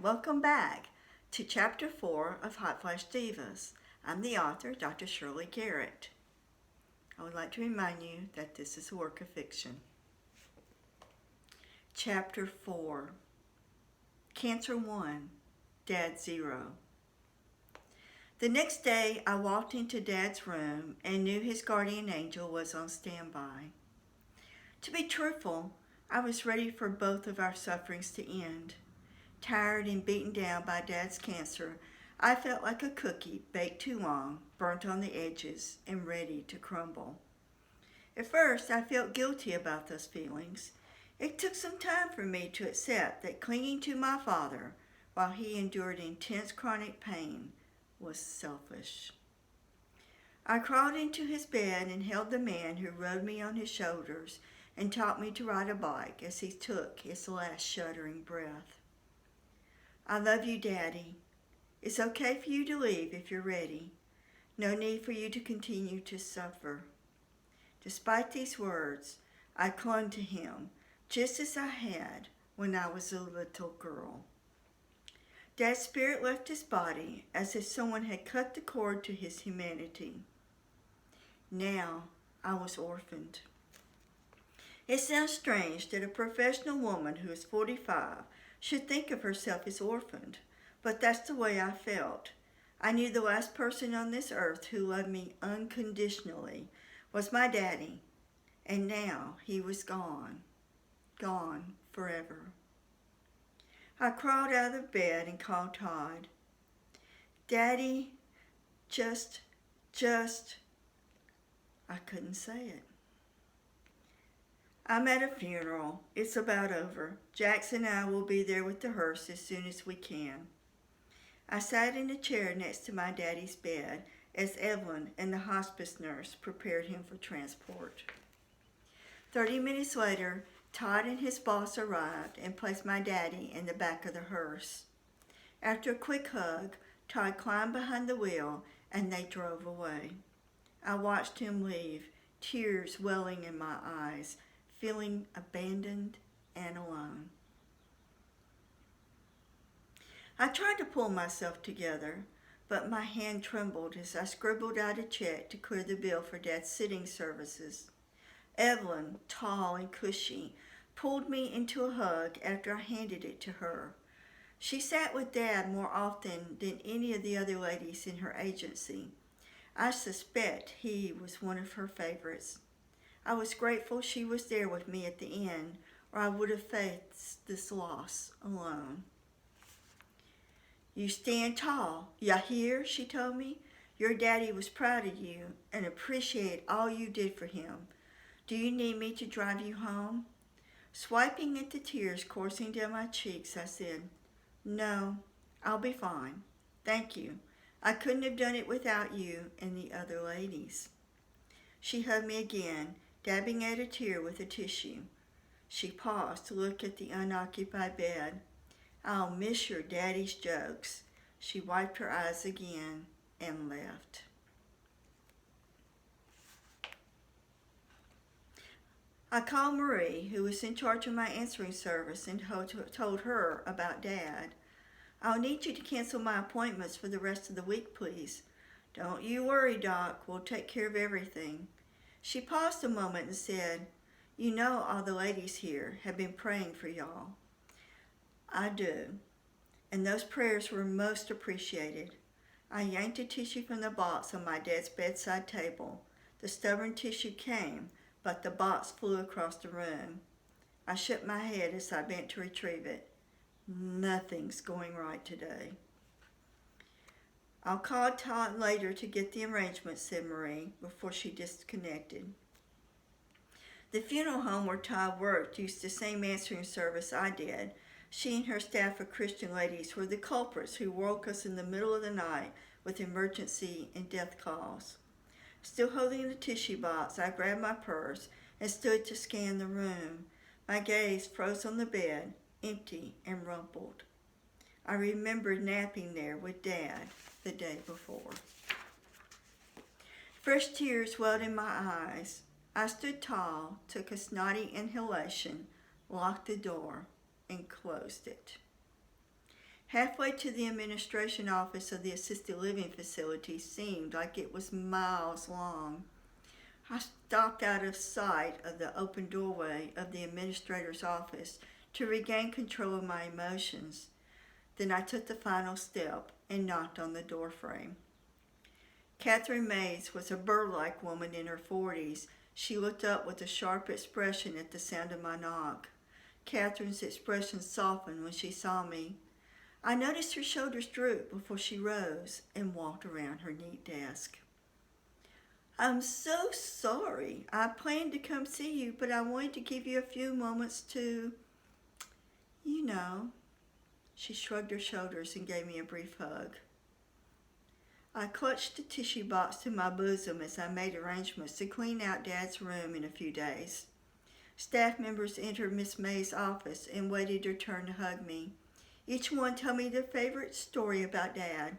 welcome back to Chapter 4 of Hot Flash Divas. I'm the author, Dr. Shirley Garrett. I would like to remind you that this is a work of fiction. Chapter 4, Cancer 1, Dad 0. The next day, I walked into Dad's room and knew his guardian angel was on standby. To be truthful, I was ready for both of our sufferings to end. Tired and beaten down by Dad's cancer, I felt like a cookie baked too long, burnt on the edges, and ready to crumble. At first, I felt guilty about those feelings. It took some time for me to accept that clinging to my father while he endured intense chronic pain was selfish. I crawled into his bed and held the man who rode me on his shoulders and taught me to ride a bike as he took his last shuddering breath. I love you, Daddy. It's okay for you to leave if you're ready. No need for you to continue to suffer. Despite these words, I clung to him just as I had when I was a little girl. Dad's spirit left his body as if someone had cut the cord to his humanity. Now I was orphaned. It sounds strange that a professional woman who is 45 should think of herself as orphaned, but that's the way I felt. I knew the last person on this earth who loved me unconditionally was my daddy, and now he was gone forever. I crawled out of bed and called Todd. Daddy, just, I couldn't say it. I'm at a funeral. It's about over. Jackson and I will be there with the hearse as soon as we can. I sat in a chair next to my daddy's bed as Evelyn and the hospice nurse prepared him for transport. 30 minutes later, Todd and his boss arrived and placed my daddy in the back of the hearse. After a quick hug, Todd climbed behind the wheel and they drove away. I watched him leave, tears welling in my eyes, feeling abandoned and alone. I tried to pull myself together, but my hand trembled as I scribbled out a check to clear the bill for Dad's sitting services. Evelyn, tall and cushy, pulled me into a hug after I handed it to her. She sat with Dad more often than any of the other ladies in her agency. I suspect he was one of her favorites. I was grateful she was there with me at the end, or I would have faced this loss alone. You stand tall, ya hear, she told me. Your daddy was proud of you and appreciated all you did for him. Do you need me to drive you home? Swiping at the tears coursing down my cheeks, I said, No, I'll be fine. Thank you. I couldn't have done it without you and the other ladies. She hugged me again, dabbing at a tear with a tissue. She paused to look at the unoccupied bed. I'll miss your daddy's jokes. She wiped her eyes again and left. I called Marie, who was in charge of my answering service, and told her about Dad. I'll need you to cancel my appointments for the rest of the week, please. Don't you worry, Doc. We'll take care of everything. She paused a moment and said, You know all the ladies here have been praying for y'all. I do, and those prayers were most appreciated. I yanked a tissue from the box on my dad's bedside table. The stubborn tissue came, but the box flew across the room. I shook my head as I bent to retrieve it. Nothing's going right today. I'll call Todd later to get the arrangements, said Marie, before she disconnected. The funeral home where Todd worked used the same answering service I did. She and her staff of Christian ladies were the culprits who woke us in the middle of the night with emergency and death calls. Still holding the tissue box, I grabbed my purse and stood to scan the room. My gaze froze on the bed, empty and rumpled. I remembered napping there with Dad the day before. Fresh tears welled in my eyes. I stood tall, took a snotty inhalation, locked the door, and closed it. Halfway to the administration office of the assisted living facility seemed like it was miles long. I stopped out of sight of the open doorway of the administrator's office to regain control of my emotions. Then I took the final step and knocked on the doorframe. Catherine Mays was a bird-like woman in her 40s. She looked up with a sharp expression at the sound of my knock. Catherine's expression softened when she saw me. I noticed her shoulders droop before she rose and walked around her neat desk. "I'm so sorry. I planned to come see you, but I wanted to give you a few moments to, you know." She shrugged her shoulders and gave me a brief hug. I clutched the tissue box to my bosom as I made arrangements to clean out Dad's room in a few days. Staff members entered Miss May's office and waited their turn to hug me. Each one told me their favorite story about Dad.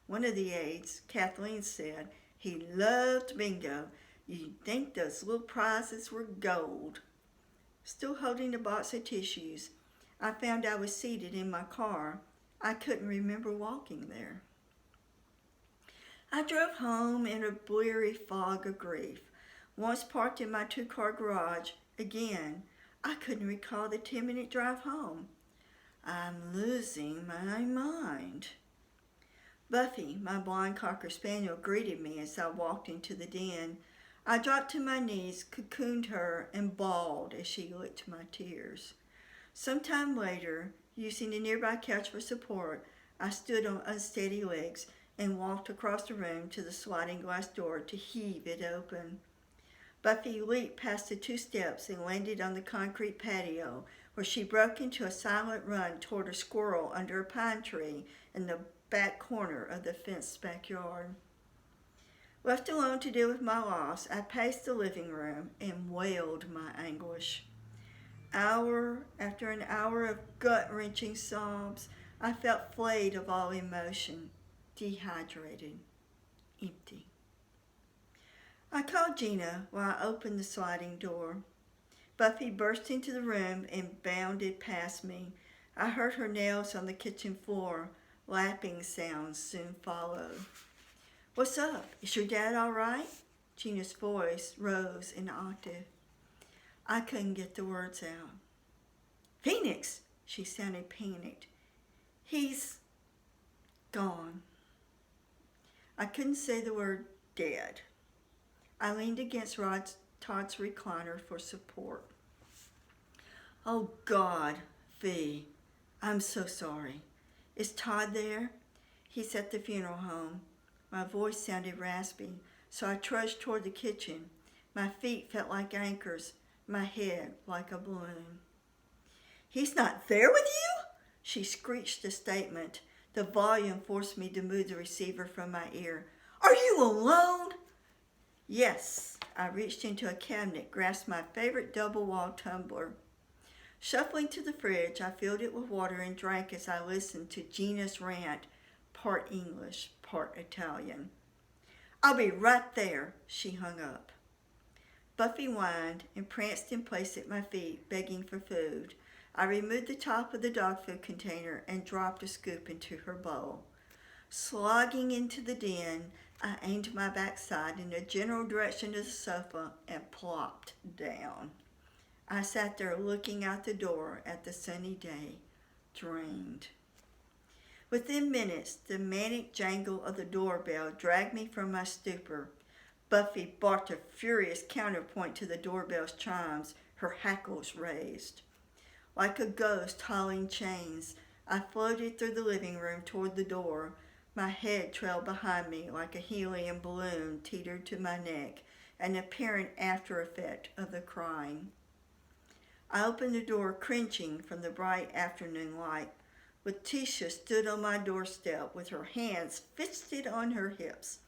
One of the aides, Kathleen, said, "He loved bingo. You'd think those little prizes were gold." Still holding the box of tissues, I found I was seated in my car. I couldn't remember walking there. I drove home in a bleary fog of grief. Once parked in my 2-car garage, again, I couldn't recall the 10-minute drive home. I'm losing my mind. Buffy, my blonde Cocker Spaniel, greeted me as I walked into the den. I dropped to my knees, cocooned her, and bawled as she licked my tears. Some time later, using the nearby couch for support, I stood on unsteady legs and walked across the room to the sliding glass door to heave it open. Buffy leaped past the 2 steps and landed on the concrete patio, where she broke into a silent run toward a squirrel under a pine tree in the back corner of the fenced backyard. Left alone to deal with my loss, I paced the living room and wailed my anguish. Hour after an hour of gut-wrenching sobs, I felt flayed of all emotion, dehydrated, empty. I called Gina while I opened the sliding door. Buffy burst into the room and bounded past me. I heard her nails on the kitchen floor. Lapping sounds soon followed. "What's up? Is your dad all right?" Gina's voice rose an octave. I couldn't get the words out. "Phoenix," she sounded panicked. "He's gone." I couldn't say the word dead. I leaned against Todd's recliner for support. "Oh God, Fee, I'm so sorry. Is Todd there?" "He's at the funeral home." My voice sounded raspy, so I trudged toward the kitchen. My feet felt like anchors, my head like a balloon. "He's not there with you?" She screeched a statement. The volume forced me to move the receiver from my ear. "Are you alone?" "Yes." I reached into a cabinet, grasped my favorite double-wall tumbler. Shuffling to the fridge, I filled it with water and drank as I listened to Gina's rant, part English, part Italian. "I'll be right there." She hung up. Buffy whined and pranced in place at my feet, begging for food. I removed the top of the dog food container and dropped a scoop into her bowl. Slogging into the den, I aimed my backside in the general direction of the sofa and plopped down. I sat there looking out the door at the sunny day, drained. Within minutes, the manic jangle of the doorbell dragged me from my stupor. Buffy barked a furious counterpoint to the doorbell's chimes, her hackles raised. Like a ghost hauling chains, I floated through the living room toward the door. My head trailed behind me like a helium balloon teetered to my neck, an apparent after effect of the crying. I opened the door, cringing from the bright afternoon light. Letitia stood on my doorstep with her hands fisted on her hips.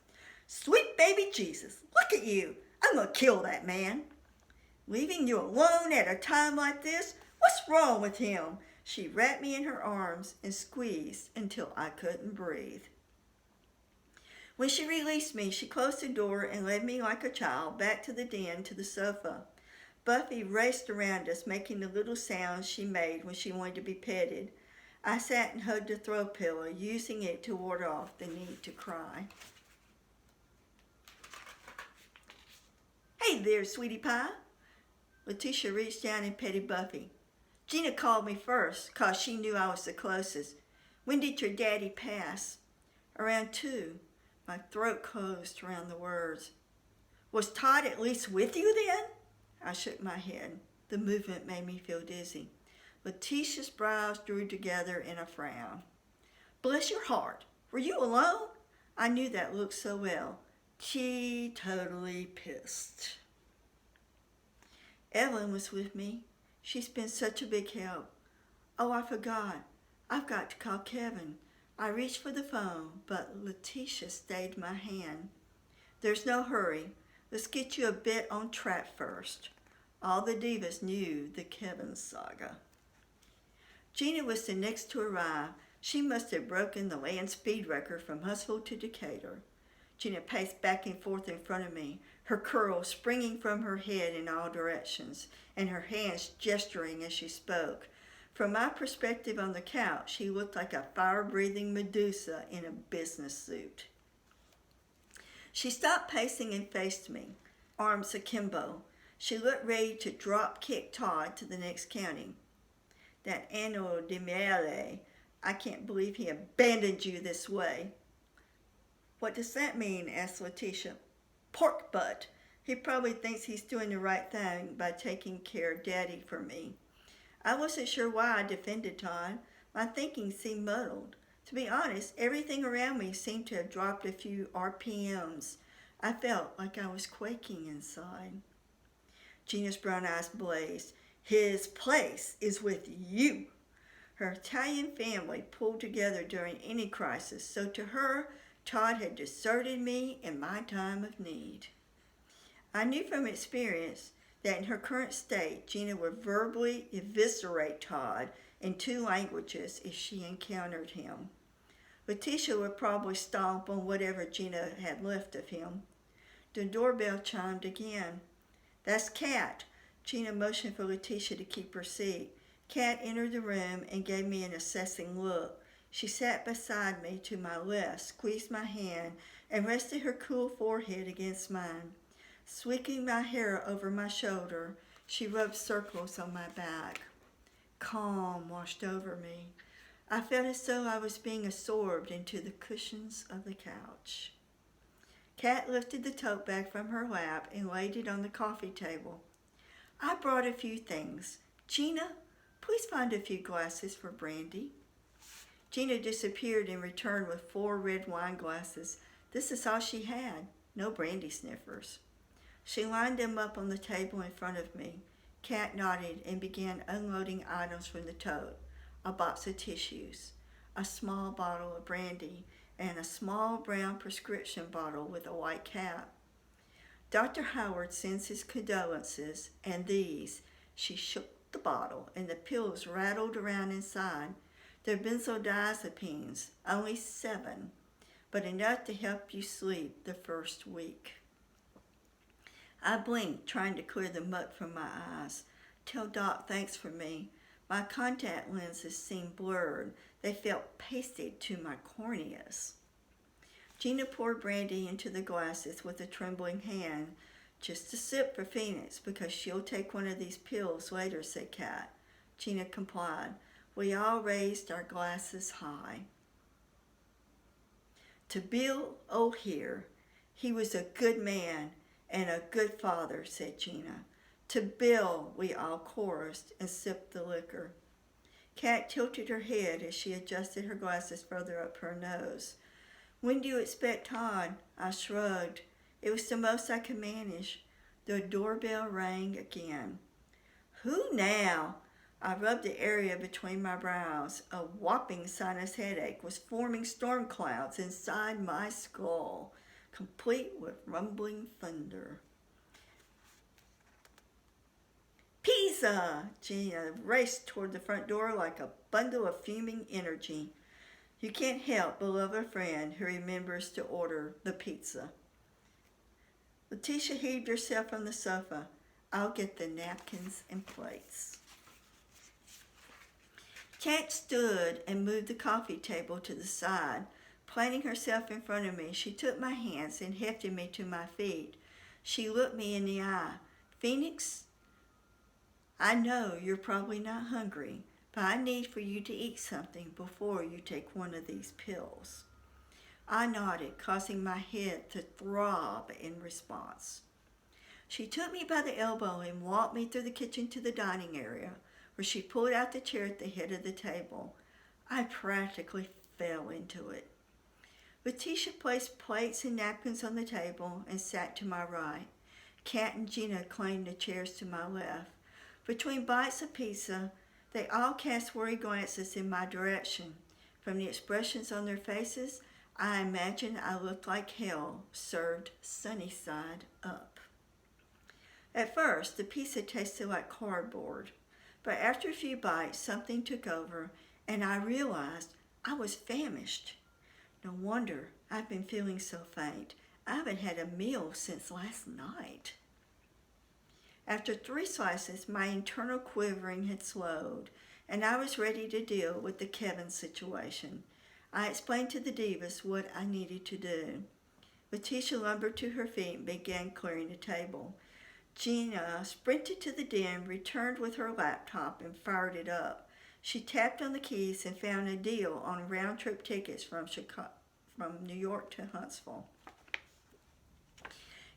"Sweet baby Jesus, look at you! I'm gonna kill that man." "Leaving you alone at a time like this? What's wrong with him?" She wrapped me in her arms and squeezed until I couldn't breathe. When she released me, she closed the door and led me like a child back to the den to the sofa. Buffy raced around us, making the little sounds she made when she wanted to be petted. I sat and hugged the throw pillow, using it to ward off the need to cry. Hey there, sweetie pie. Letitia reached down and petted Buffy. Gina called me first, 'cause she knew I was the closest. When did your daddy pass? Around 2. My throat closed around the words. Was Todd at least with you then? I shook my head. The movement made me feel dizzy. Letitia's brows drew together in a frown. Bless your heart. Were you alone? I knew that look so well. She totally pissed. Evelyn was with me. She's been such a big help. Oh, I forgot. I've got to call Kevin. I reached for the phone, but Letitia stayed my hand. There's no hurry. Let's get you a bit on track first. All the divas knew the Kevin saga. Gina was the next to arrive. She must have broken the land speed record from Huntsville to Decatur. Gina paced back and forth in front of me, her curls springing from her head in all directions, and her hands gesturing as she spoke. From my perspective on the couch, she looked like a fire-breathing Medusa in a business suit. She stopped pacing and faced me, arms akimbo. She looked ready to drop-kick Todd to the next county. That Anno de Miele, I can't believe he abandoned you this way. What does that mean? Asked Letitia. Pork butt. He probably thinks he's doing the right thing by taking care of Daddy for me. I wasn't sure why I defended Todd. My thinking seemed muddled. To be honest, everything around me seemed to have dropped a few RPMs. I felt like I was quaking inside. Gina's brown eyes blazed. His place is with you. Her Italian family pulled together during any crisis, so to her, Todd had deserted me in my time of need. I knew from experience that in her current state, Gina would verbally eviscerate Todd in 2 languages if she encountered him. Letitia would probably stomp on whatever Gina had left of him. The doorbell chimed again. That's Kat. Gina motioned for Letitia to keep her seat. Kat entered the room and gave me an assessing look. She sat beside me to my left, squeezed my hand, and rested her cool forehead against mine. Sweeping my hair over my shoulder, she rubbed circles on my back. Calm washed over me. I felt as though I was being absorbed into the cushions of the couch. Kat lifted the tote bag from her lap and laid it on the coffee table. I brought a few things. Gina, please find a few glasses for Brandy. Gina disappeared and returned with 4 red wine glasses. This is all she had, no brandy sniffers. She lined them up on the table in front of me. Kat nodded and began unloading items from the tote. A box of tissues, a small bottle of brandy, and a small brown prescription bottle with a white cap. Dr. Howard sends his condolences, and these. She shook the bottle, and the pills rattled around inside. They're benzodiazepines, only 7, but enough to help you sleep the first week. I blinked, trying to clear the muck from my eyes. Tell Doc thanks for me. My contact lenses seemed blurred. They felt pasted to my corneas. Gina poured brandy into the glasses with a trembling hand. Just a sip for Phoenix, because she'll take one of these pills later, said Kat. Gina complied. We all raised our glasses high. To Bill O'Hare, he was a good man and a good father, said Gina. To Bill, we all chorused and sipped the liquor. Kat tilted her head as she adjusted her glasses further up her nose. When do you expect Todd? I shrugged. It was the most I could manage. The doorbell rang again. Who now? I rubbed the area between my brows. A whopping sinus headache was forming storm clouds inside my skull, complete with rumbling thunder. Pizza! Gina raced toward the front door like a bundle of fuming energy. You can't help but love a friend who remembers to order the pizza. Letitia heaved herself from the sofa. I'll get the napkins and plates. Cat stood and moved the coffee table to the side. Planting herself in front of me, she took my hands and hefted me to my feet. She looked me in the eye. Phoenix, I know you're probably not hungry, but I need for you to eat something before you take one of these pills. I nodded, causing my head to throb in response. She took me by the elbow and walked me through the kitchen to the dining area, where she pulled out the chair at the head of the table. I practically fell into it. Letitia placed plates and napkins on the table and sat to my right. Kat and Gina claimed the chairs to my left. Between bites of pizza, they all cast worried glances in my direction. From the expressions on their faces, I imagined I looked like hell, served sunny side up. At first, the pizza tasted like cardboard, but after a few bites, something took over, and I realized I was famished. No wonder I've been feeling so faint. I haven't had a meal since last night. After 3 slices, my internal quivering had slowed, and I was ready to deal with the Kevin situation. I explained to the divas what I needed to do. Letitia lumbered to her feet and began clearing the table. Gina sprinted to the den, returned with her laptop, and fired it up. She tapped on the keys and found a deal on round-trip tickets from New York to Huntsville.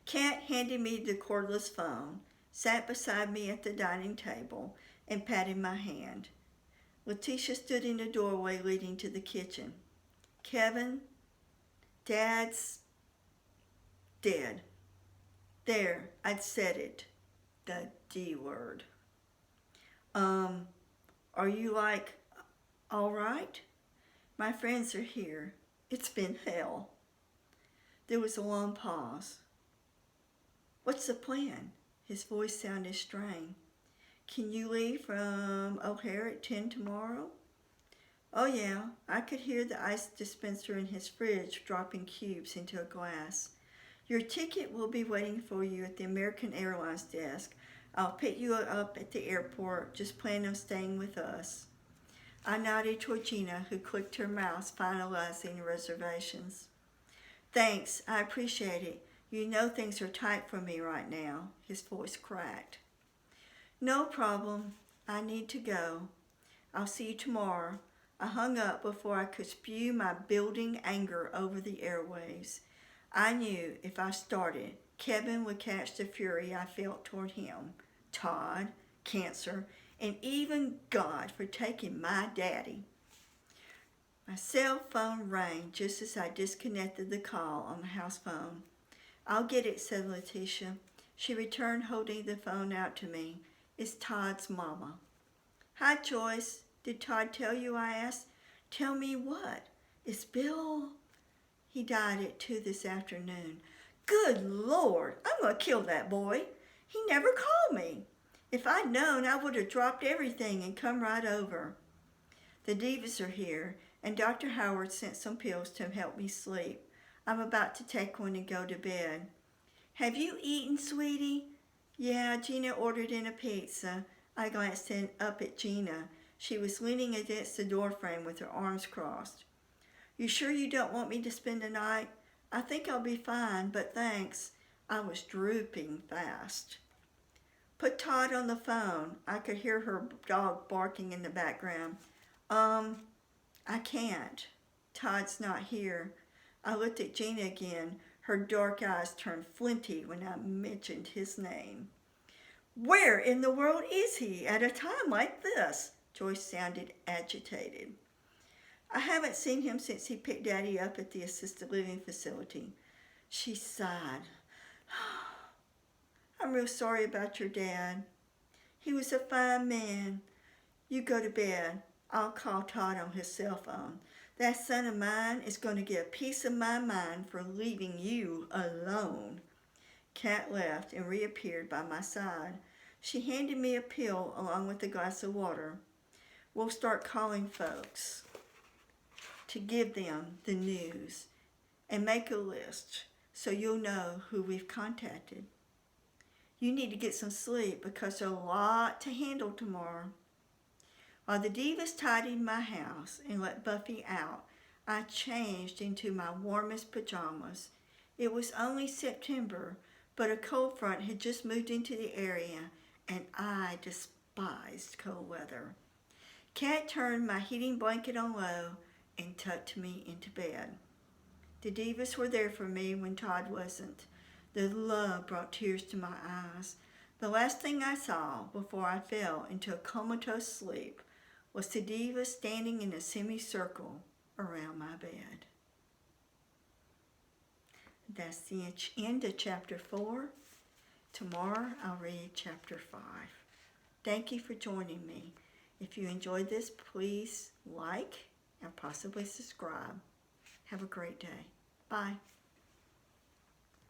Kat handed me the cordless phone, sat beside me at the dining table, and patted my hand. Letitia stood in the doorway leading to the kitchen. Kevin, Dad's dead. There, I'd said it. The D word. Are you all right? My friends are here. It's been hell. There was a long pause. What's the plan? His voice sounded strained. Can you leave from O'Hare at 10 tomorrow? Oh yeah, I could hear the ice dispenser in his fridge dropping cubes into a glass. Your ticket will be waiting for you at the American Airlines desk. I'll pick you up at the airport. Just plan on staying with us. I nodded toward Gina, who clicked her mouse, finalizing reservations. Thanks, I appreciate it. You know things are tight for me right now. His voice cracked. No problem. I need to go. I'll see you tomorrow. I hung up before I could spew my building anger over the airwaves. I knew if I started, Kevin would catch the fury I felt toward him, Todd, cancer, and even God for taking my daddy. My cell phone rang just as I disconnected the call on the house phone. I'll get it, said Letitia. She returned holding the phone out to me. It's Todd's mama. Hi, Joyce. Did Todd tell you? I asked. Tell me what? Is Bill? He died at 2 this afternoon. Good Lord, I'm going to kill that boy. He never called me. If I'd known, I would have dropped everything and come right over. The divas are here, and Dr. Howard sent some pills to help me sleep. I'm about to take one and go to bed. Have you eaten, sweetie? Yeah, Gina ordered in a pizza. I glanced up at Gina. She was leaning against the doorframe with her arms crossed. You sure you don't want me to spend the night? I think I'll be fine, but thanks. I was drooping fast. Put Todd on the phone. I could hear her dog barking in the background. I can't. Todd's not here. I looked at Gina again. Her dark eyes turned flinty when I mentioned his name. Where in the world is he at a time like this? Joyce sounded agitated. I haven't seen him since he picked Daddy up at the assisted living facility. She sighed. I'm real sorry about your dad. He was a fine man. You go to bed. I'll call Todd on his cell phone. That son of mine is going to get a piece of my mind for leaving you alone. Kat left and reappeared by my side. She handed me a pill along with a glass of water. We'll start calling folks to give them the news and make a list so you'll know who we've contacted. You need to get some sleep because there's a lot to handle tomorrow. While the divas tidied my house and let Buffy out, I changed into my warmest pajamas. It was only September, but a cold front had just moved into the area, and I despised cold weather. Cat turned my heating blanket on low and tucked me into bed. The divas were there for me when Todd wasn't. Their love brought tears to my eyes. The last thing I saw before I fell into a comatose sleep was the divas standing in a semicircle around my bed. That's the end of chapter 4. Tomorrow I'll read chapter 5. Thank you for joining me. If you enjoyed this, please like and possibly subscribe. Have a great day. Bye.